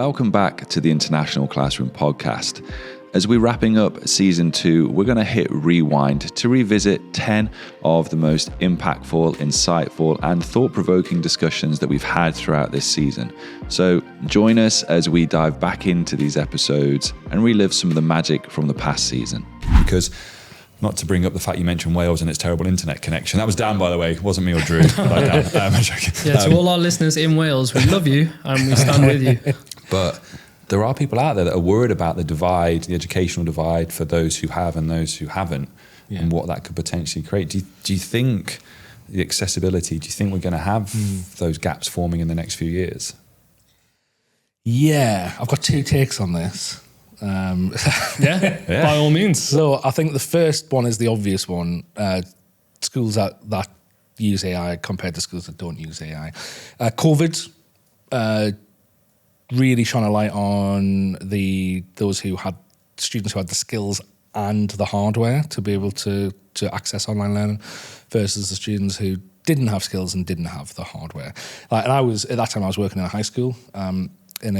Welcome back to the International Classroom Podcast. As we're wrapping up season 2, we're going to hit rewind to revisit 10 of the most impactful, insightful, and thought-provoking discussions that we've had throughout this season. So join us as we dive back into these episodes and relive some of the magic from the past season. Because, not to bring up the fact you mentioned Wales and its terrible internet connection. That was Dan, by the way. It wasn't me or Drew. To all our listeners in Wales, we love you and we stand with you. But there are people out there that are worried about the divide, the educational divide for those who have and those who haven't, and what that could potentially create. Do you think the accessibility, do you think we're going to have those gaps forming in the next few years? Yeah, I've got 2 takes on this. By all means. So I think the first one is the obvious one. Schools that use AI compared to schools that don't use AI. COVID really shone a light on those who had students who had the skills and the hardware to be able to access online learning versus the students who didn't have skills and didn't have the hardware. And I was working in a high school in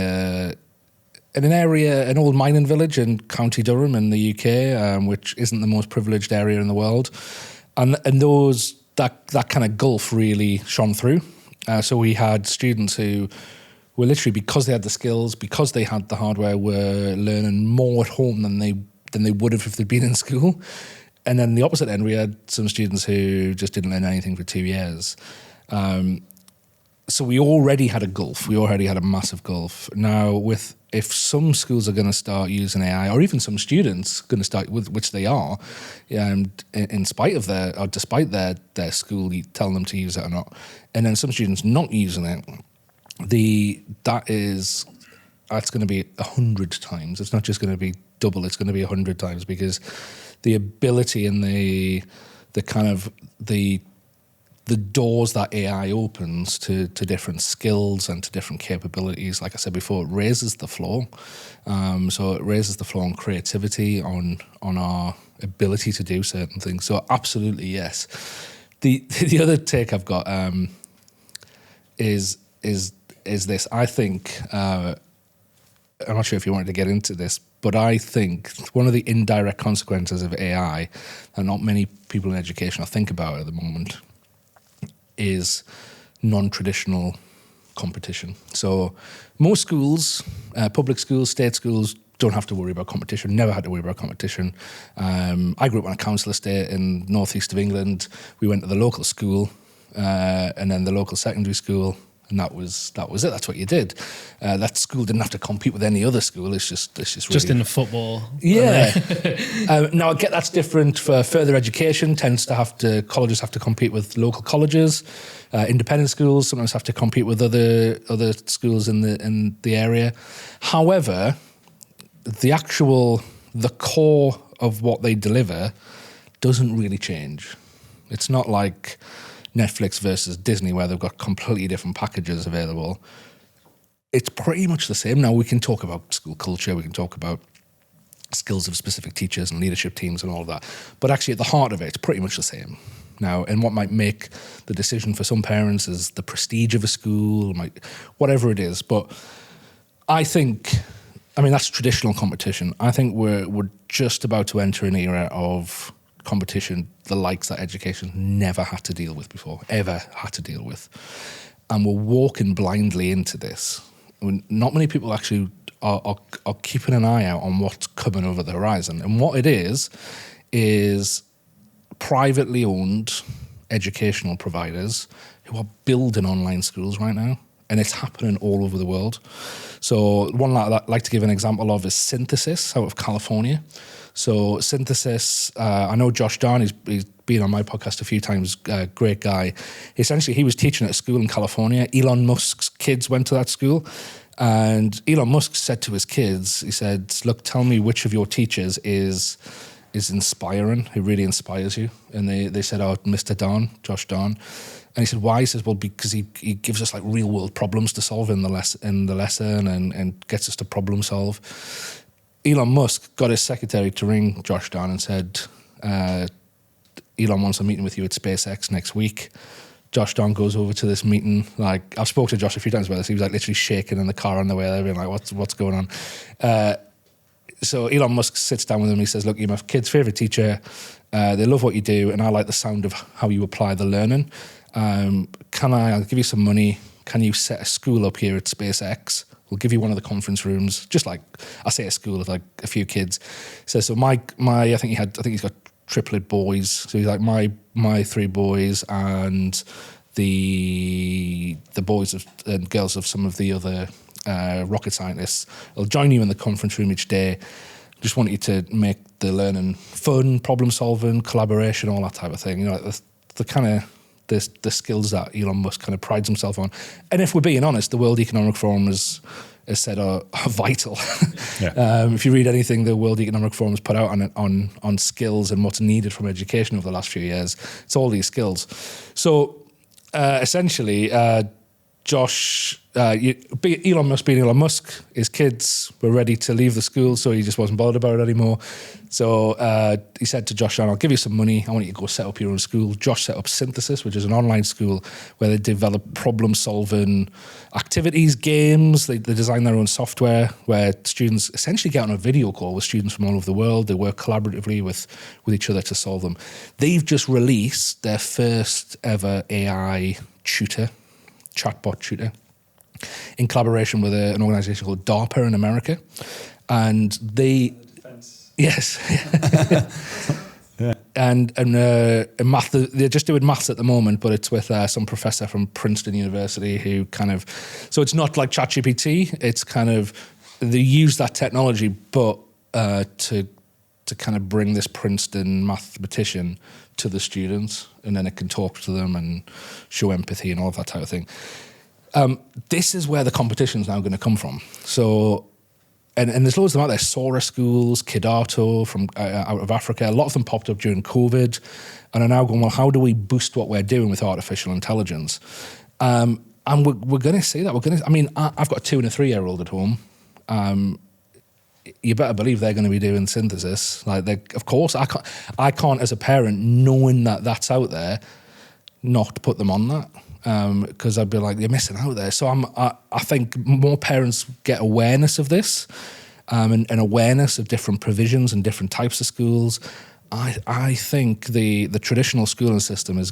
an area, an old mining village in County Durham in the UK, which isn't the most privileged area in the world, and that kind of gulf really shone through. So we had students who were literally, because they had the skills, because they had the hardware, were learning more at home than they would have if they'd been in school. And then the opposite end, we had some students who just didn't learn anything for 2 years. So we already had a gulf. We already had a massive gulf. Now, if some schools are going to start using AI, or even some students going to start, which they are, in spite of despite their school telling them to use it or not, and then some students not using it, that's going to be 100 times. It's not just going to be double. It's going to be 100 times, because the ability and the kind of the doors that AI opens to different skills and to different capabilities, like I said before, it raises the floor. So it raises the floor on creativity, on our ability to do certain things. So absolutely yes. The other take I've got is this. I think, I'm not sure if you wanted to get into this, but I think one of the indirect consequences of AI that not many people in education think about at the moment is non-traditional competition. So most schools, public schools, state schools, don't have to worry about competition, never had to worry about competition. I grew up on a council estate in northeast of England. We went to the local school and then the local secondary school, and that was it. That's what you did. That school didn't have to compete with any other school. It's just really, in the football. Yeah. Now I get that's different for further education. Colleges have to compete with local colleges. Independent schools sometimes have to compete with other schools in the area. However, the core of what they deliver doesn't really change. It's not like Netflix versus Disney, where they've got completely different packages available. It's pretty much the same. Now, we can talk about school culture, we can talk about skills of specific teachers and leadership teams and all of that, but actually at the heart of it, it's pretty much the same. Now, and what might make the decision for some parents is the prestige of a school, whatever it is. But I think, that's traditional competition. I think we're just about to enter an era of competition, the likes that education never had to deal with before, ever had to deal with. And we're walking blindly into this. Not many people actually are keeping an eye out on what's coming over the horizon. And what it is privately owned educational providers who are building online schools right now. And it's happening all over the world. So one I'd like to give an example of is Synthesis out of California. So Synthesis, I know Josh Darn, he's been on my podcast a few times, great guy. Essentially, he was teaching at a school in California. Elon Musk's kids went to that school. And Elon Musk said to his kids, he said, look, tell me which of your teachers is inspiring, who really inspires you. And they said, Mr. Darn, Josh Darn. And he said, why? He says, well, because he gives us real world problems to solve in the lesson and gets us to problem solve. Elon Musk got his secretary to ring Josh Darn and said, Elon wants a meeting with you at SpaceX next week Josh Don goes over to this meeting. Like, I've spoken to Josh a few times about this. He was like literally shaking in the car on the way there, being like, what's going on? So Elon Musk sits down with him. He says, look, you're my kid's favourite teacher. They love what you do, and I like the sound of how you apply the learning. I'll give you some money. Can you set a school up here at SpaceX? We'll give you one of the conference rooms, just like, I say a school of like a few kids. So my I think he's got triplet boys. So he's like my 3 boys and the boys and girls of some of the other rocket scientists. I'll join you in the conference room each day. Just want you to make the learning fun, problem solving, collaboration, all that type of thing. You know, the kind of the skills that Elon Musk kind of prides himself on. And if we're being honest, the World Economic Forum has said are vital. Yeah. If you read anything the World Economic Forum has put out on skills and what's needed from education over the last few years, it's all these skills. So essentially, Josh, Elon Musk being Elon Musk, his kids were ready to leave the school, so he just wasn't bothered about it anymore. So he said to Josh, I'll give you some money. I want you to go set up your own school. Josh set up Synthesis, which is an online school where they develop problem-solving activities, games. They design their own software where students essentially get on a video call with students from all over the world. They work collaboratively with each other to solve them. They've just released their first ever AI tutor, chatbot tutor, in collaboration with an organization called DARPA in America. And they... Yes. Yeah. And math, they're just doing maths at the moment, but it's with some professor from Princeton University who kind of... So it's not like ChatGPT, it's kind of... They use that technology, but to kind of bring this Princeton mathematician to the students, and then it can talk to them and show empathy and all of that type of thing. This is where the competition is now going to come from. So, and there's loads of them out there. Sora schools, Kidato from out of Africa. A lot of them popped up during COVID and are now going, well, how do we boost what we're doing with artificial intelligence? And we're going to see that. I've got a 2 and a 3-year-old at home. You better believe they're going to be doing Synthesis. Of course, I can't as a parent, knowing that that's out there, not put them on that. Because I'd be like, you're missing out there. So I think more parents get awareness of this and awareness of different provisions and different types of schools. I think the traditional schooling system is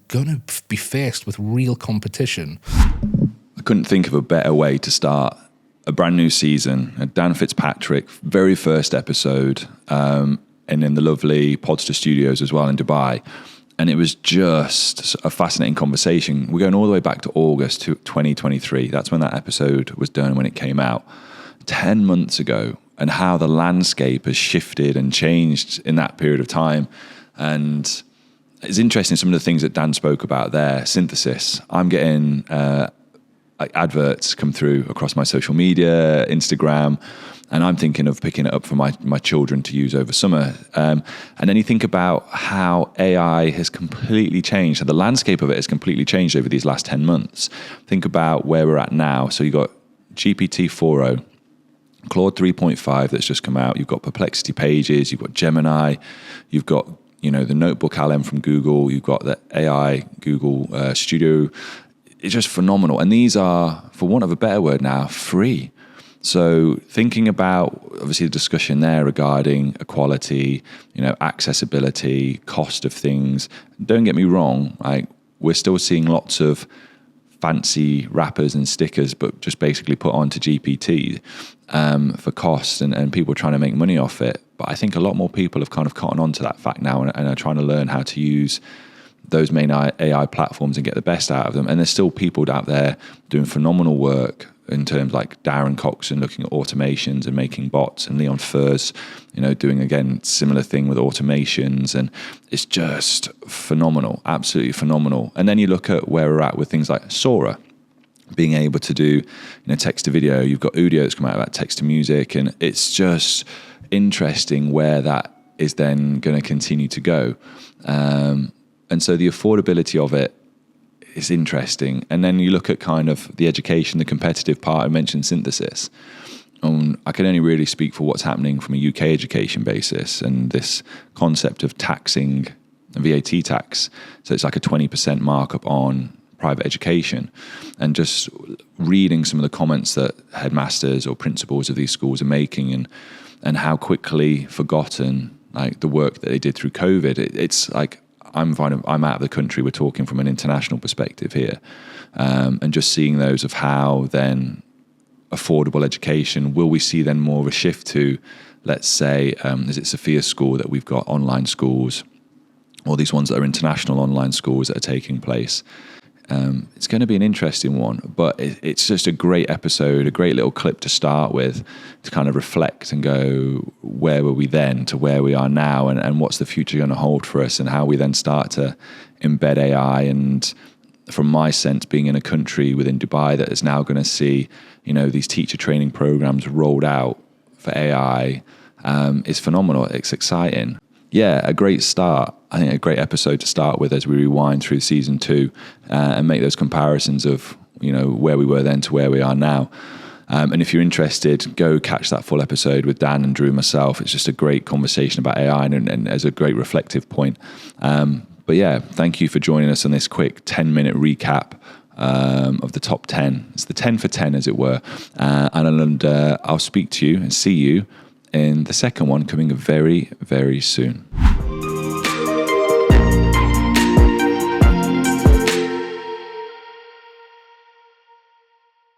going to be faced with real competition. I couldn't think of a better way to start a brand new season. Dan Fitzpatrick, very first episode, and in the lovely Podster Studios as well in Dubai. And it was just a fascinating conversation. We're going all the way back to August 2023. That's when that episode was done, when it came out 10 months ago, and how the landscape has shifted and changed in that period of time. And it's interesting, some of the things that Dan spoke about there. Synthesis. I'm getting adverts come through across my social media, Instagram, and I'm thinking of picking it up for my children to use over summer. And then you think about how AI has completely changed, how the landscape of it has completely changed over these last 10 months. Think about where we're at now. So you've got GPT 4.0, Claude 3.5 that's just come out. You've got Perplexity Pages, you've got Gemini, you've got the Notebook LM from Google, you've got the AI Google Studio. It's just phenomenal. And these are, for want of a better word now, free. So thinking about, obviously, the discussion there regarding equality, accessibility, cost of things. Don't get me wrong, we're still seeing lots of fancy wrappers and stickers, but just basically put onto GPT for cost and people trying to make money off it. But I think a lot more people have kind of cottoned on to that fact now and are trying to learn how to use those main AI platforms and get the best out of them. And there's still people out there doing phenomenal work in terms like Darren Coxon looking at automations and making bots, and Leon Furs, doing again similar thing with automations, and it's just phenomenal, absolutely phenomenal. And then you look at where we're at with things like Sora, being able to do text to video. You've got Udio that's come out about text to music, and it's just interesting where that is then going to continue to go. And so the affordability of it is interesting. And then you look at kind of the education, the competitive part. I mentioned Synthesis. I can only really speak for what's happening from a UK education basis, and this concept of taxing VAT tax. So it's like a 20% markup on private education. And just reading some of the comments that headmasters or principals of these schools are making, and how quickly forgotten like the work that they did through COVID. It's like I'm out of the country. We're talking from an international perspective here, and just seeing those of how then affordable education, will we see then more of a shift to, let's say, is it Sophia's school that we've got online schools, or these ones that are international online schools that are taking place? It's going to be an interesting one, but it's just a great episode, a great little clip to start with, to kind of reflect and go, where were we then to where we are now, and what's the future going to hold for us, and how we then start to embed AI. And from my sense, being in a country within Dubai that is now going to see, these teacher training programs rolled out for AI, is phenomenal. It's exciting. Yeah, a great start. I think a great episode to start with as we rewind through season 2 and make those comparisons of, where we were then to where we are now. And if you're interested, go catch that full episode with Dan and Drew and myself. It's just a great conversation about AI and as a great reflective point. But yeah, thank you for joining us on this quick 10-minute recap of the top 10. It's the 10 for 10, as it were. And I'll speak to you and see you in the second one coming very, very soon.